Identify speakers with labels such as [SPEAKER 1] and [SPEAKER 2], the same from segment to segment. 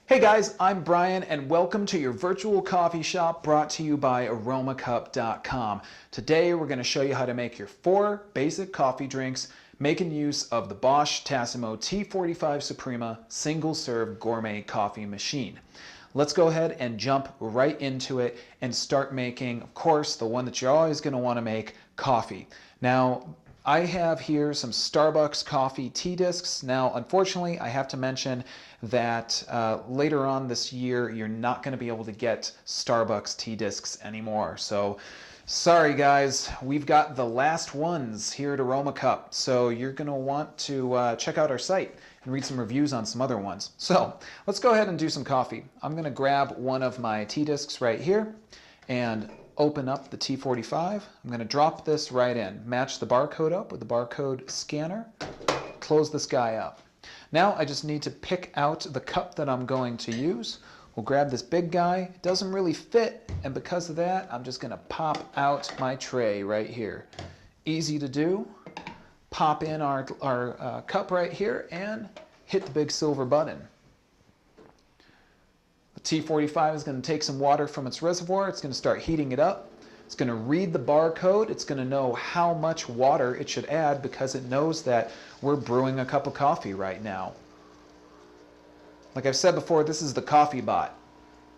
[SPEAKER 1] Hey guys, I'm Brian and welcome to your virtual coffee shop brought to you by Aromacup.com. Today we're going to show you how to make your 4 basic coffee drinks making use of the Bosch Tassimo T45 Suprema single serve gourmet coffee machine. Let's go ahead and jump right into it and start making, of course, the one that you're always going to want to make, coffee. Now, I have here some Starbucks coffee tea discs. Now, unfortunately, I have to mention that later on this year, you're not going to be able to get Starbucks tea discs anymore. So, sorry guys, we've got the last ones here at Aromacup. So you're going to want to check out our site and read some reviews on some other ones. So let's go ahead and do some coffee. I'm going to grab one of my tea discs right here and open up the T45. I'm going to drop this right in, match the barcode up with the barcode scanner, close this guy up. Now I just need to pick out the cup that I'm going to use. We'll grab this big guy. It doesn't really fit, and because of that, I'm just going to pop out my tray right here. Easy to do. Pop in our cup right here and hit the big silver button. The T45 is going to take some water from its reservoir. It's going to start heating it up. It's going to read the barcode. It's going to know how much water it should add because it knows that we're brewing a cup of coffee right now. Like I've said before, this is the coffee bot.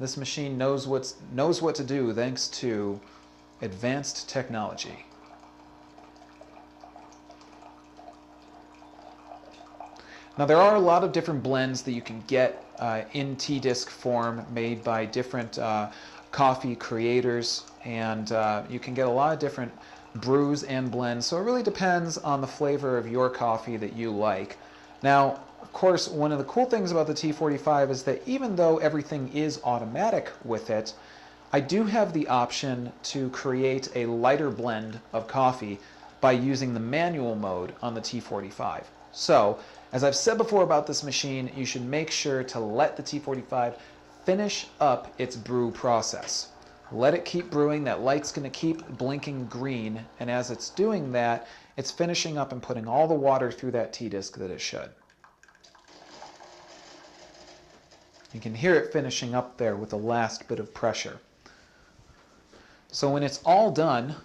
[SPEAKER 1] This machine knows what to do thanks to advanced technology. Now there are a lot of different blends that you can get in tea disc form made by different coffee creators, and you can get a lot of different brews and blends, so it really depends on the flavor of your coffee that you like. Now, of course, one of the cool things about the T45 is that even though everything is automatic with it, I do have the option to create a lighter blend of coffee by using the manual mode on the T45. So, as I've said before about this machine, you should make sure to let the T45 finish up its brew process. Let it keep brewing. That light's going to keep blinking green, and as it's doing that, it's finishing up and putting all the water through that tea disc that it should. You can hear it finishing up there with the last bit of pressure. So when it's all done,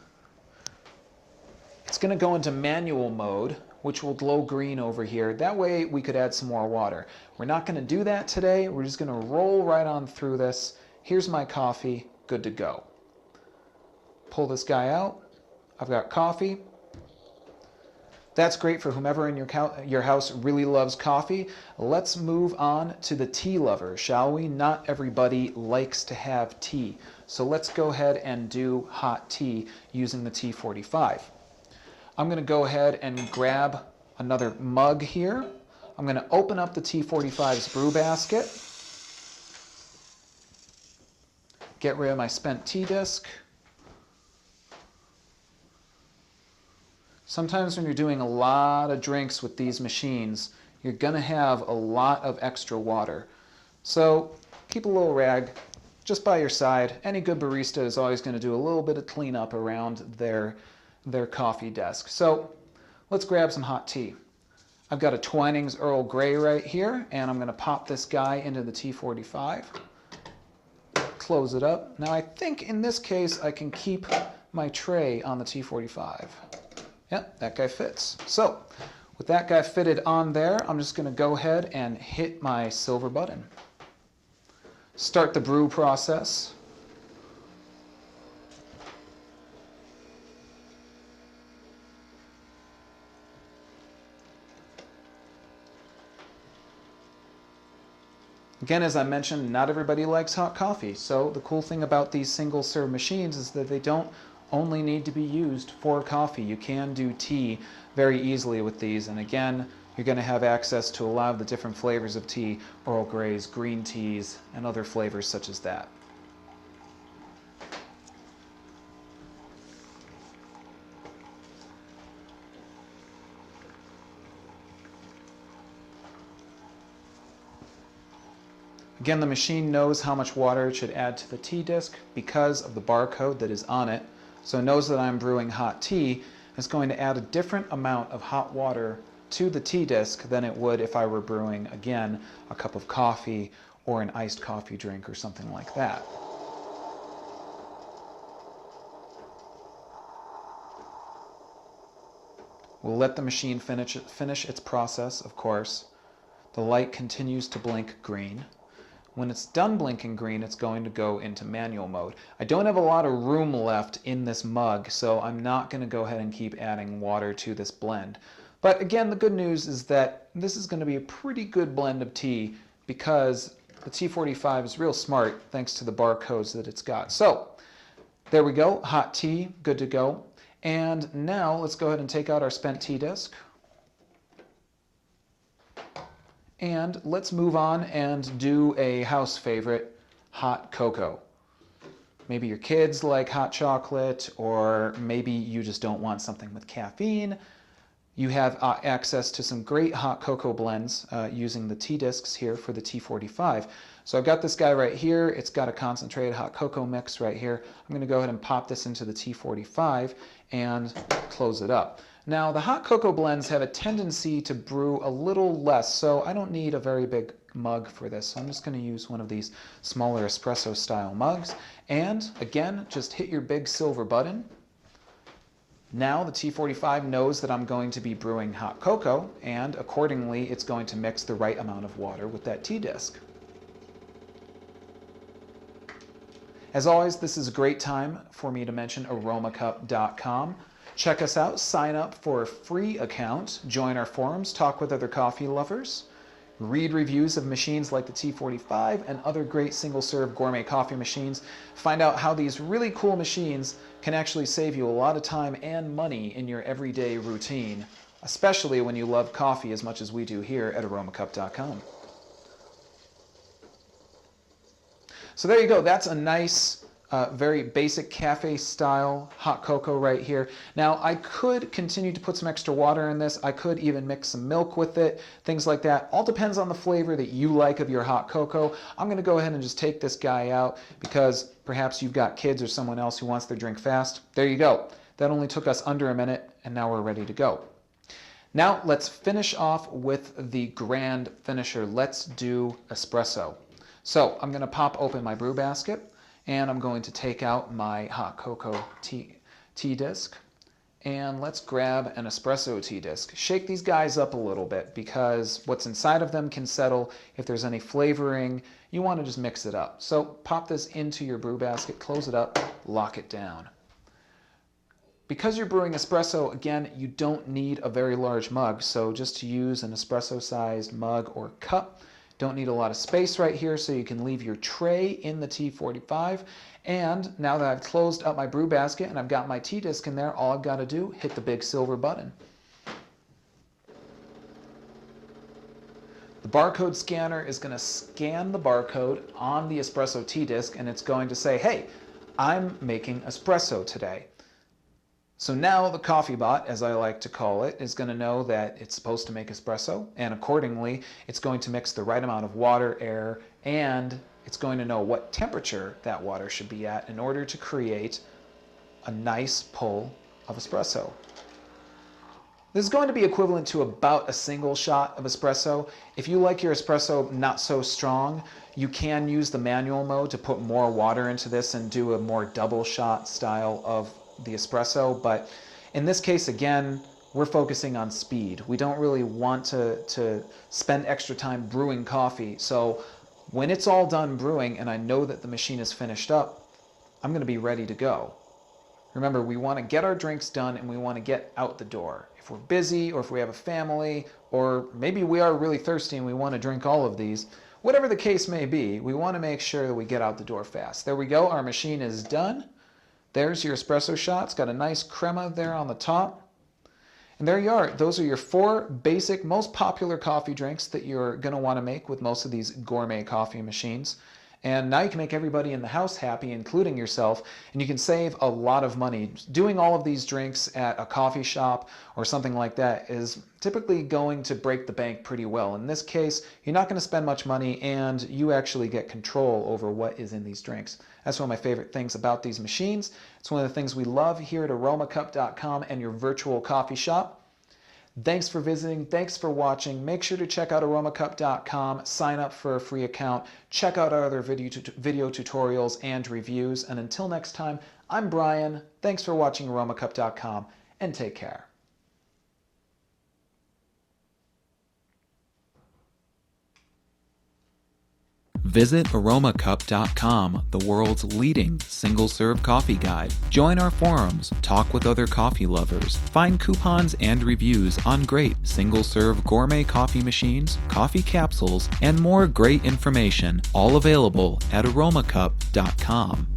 [SPEAKER 1] it's going to go into manual mode, which will glow green over here. That way we could add some more water. We're not going to do that today. We're just going to roll right on through this. Here's my coffee, good to go. Pull this guy out. I've got coffee. That's great for whomever in your house really loves coffee. Let's move on to the tea lover, shall we? Not everybody likes to have tea. So let's go ahead and do hot tea using the T45. I'm going to go ahead and grab another mug here. I'm going to open up the T45's brew basket. Get rid of my spent tea disc. Sometimes when you're doing a lot of drinks with these machines, you're going to have a lot of extra water. So keep a little rag just by your side. Any good barista is always going to do a little bit of cleanup around their coffee desk. So let's grab some hot tea. I've got a Twinings Earl Grey right here, and I'm going to pop this guy into the T45. Close it up. Now I think in this case I can keep my tray on the T45. Yep, that guy fits. So with that guy fitted on there, I'm just going to go ahead and hit my silver button. Start the brew process. Again, as I mentioned, not everybody likes hot coffee, so the cool thing about these single-serve machines is that they don't only need to be used for coffee. You can do tea very easily with these, and again, you're going to have access to a lot of the different flavors of tea, Earl Greys, green teas, and other flavors such as that. Again, the machine knows how much water it should add to the tea disc because of the barcode that is on it. So it knows that I'm brewing hot tea. It's going to add a different amount of hot water to the tea disc than it would if I were brewing, again, a cup of coffee or an iced coffee drink or something like that. We'll let the machine finish its process, of course. The light continues to blink green. When it's done blinking green, it's going to go into manual mode. I don't have a lot of room left in this mug, so I'm not going to go ahead and keep adding water to this blend. But again, the good news is that this is going to be a pretty good blend of tea because the T45 is real smart thanks to the barcodes that it's got. So there we go, hot tea, good to go. And now let's go ahead and take out our spent tea disc. And let's move on and do a house favorite, hot cocoa. Maybe your kids like hot chocolate, or maybe you just don't want something with caffeine. You have access to some great hot cocoa blends using the tea discs here for the T45. So I've got this guy right here. It's got a concentrated hot cocoa mix right here. I'm going to go ahead and pop this into the T45 and close it up. Now, the hot cocoa blends have a tendency to brew a little less, so I don't need a very big mug for this. So I'm just going to use one of these smaller espresso style mugs. And again, just hit your big silver button. Now the T45 knows that I'm going to be brewing hot cocoa, and accordingly it's going to mix the right amount of water with that tea disc. As always, this is a great time for me to mention Aromacup.com. Check us out, sign up for a free account, join our forums, talk with other coffee lovers, read reviews of machines like the T45 and other great single-serve gourmet coffee machines. Find out how these really cool machines can actually save you a lot of time and money in your everyday routine, especially when you love coffee as much as we do here at Aromacup.com. So there you go. That's a nice, very basic cafe-style hot cocoa right here. Now, I could continue to put some extra water in this. I could even mix some milk with it, things like that. All depends on the flavor that you like of your hot cocoa. I'm going to go ahead and just take this guy out because perhaps you've got kids or someone else who wants their drink fast. There you go. That only took us under a minute, and now we're ready to go. Now, let's finish off with the grand finisher. Let's do espresso. So I'm going to pop open my brew basket, and I'm going to take out my hot cocoa tea disc, and let's grab an espresso tea disc. Shake these guys up a little bit because what's inside of them can settle. If there's any flavoring, you want to just mix it up. So pop this into your brew basket, close it up, lock it down. Because you're brewing espresso, again, you don't need a very large mug, so just to use an espresso-sized mug or cup. Don't need a lot of space right here, so you can leave your tray in the T45. And now that I've closed up my brew basket and I've got my tea disc in there, all I've got to do, hit the big silver button. The barcode scanner is going to scan the barcode on the espresso tea disc, and it's going to say, hey, I'm making espresso today. So now the coffee bot, as I like to call it, is going to know that it's supposed to make espresso, and accordingly it's going to mix the right amount of water, air, and it's going to know what temperature that water should be at in order to create a nice pull of espresso. This is going to be equivalent to about a single shot of espresso. If you like your espresso not so strong, you can use the manual mode to put more water into this and do a more double shot style of the espresso, but in this case, again, we're focusing on speed. We don't really want to spend extra time brewing coffee, so when it's all done brewing and I know that the machine is finished up, I'm going to be ready to go. Remember, we want to get our drinks done and we want to get out the door. If we're busy or if we have a family, or maybe we are really thirsty and we want to drink all of these, whatever the case may be, we want to make sure that we get out the door fast. There we go, our machine is done. There's your espresso shot. It's got a nice crema there on the top. And there you are. Those are your 4 basic, most popular coffee drinks that you're going to want to make with most of these gourmet coffee machines. And now you can make everybody in the house happy, including yourself, and you can save a lot of money. Doing all of these drinks at a coffee shop or something like that is typically going to break the bank pretty well. In this case, you're not going to spend much money, and you actually get control over what is in these drinks. That's one of my favorite things about these machines. It's one of the things we love here at Aromacup.com and your virtual coffee shop. Thanks for visiting. Thanks for watching. Make sure to check out Aromacup.com. Sign up for a free account. Check out our other video tutorials and reviews. And until next time, I'm Brian. Thanks for watching Aromacup.com, and take care. Visit Aromacup.com, the world's leading single-serve coffee guide. Join our forums, talk with other coffee lovers, find coupons and reviews on great single-serve gourmet coffee machines, coffee capsules, and more great information, all available at Aromacup.com.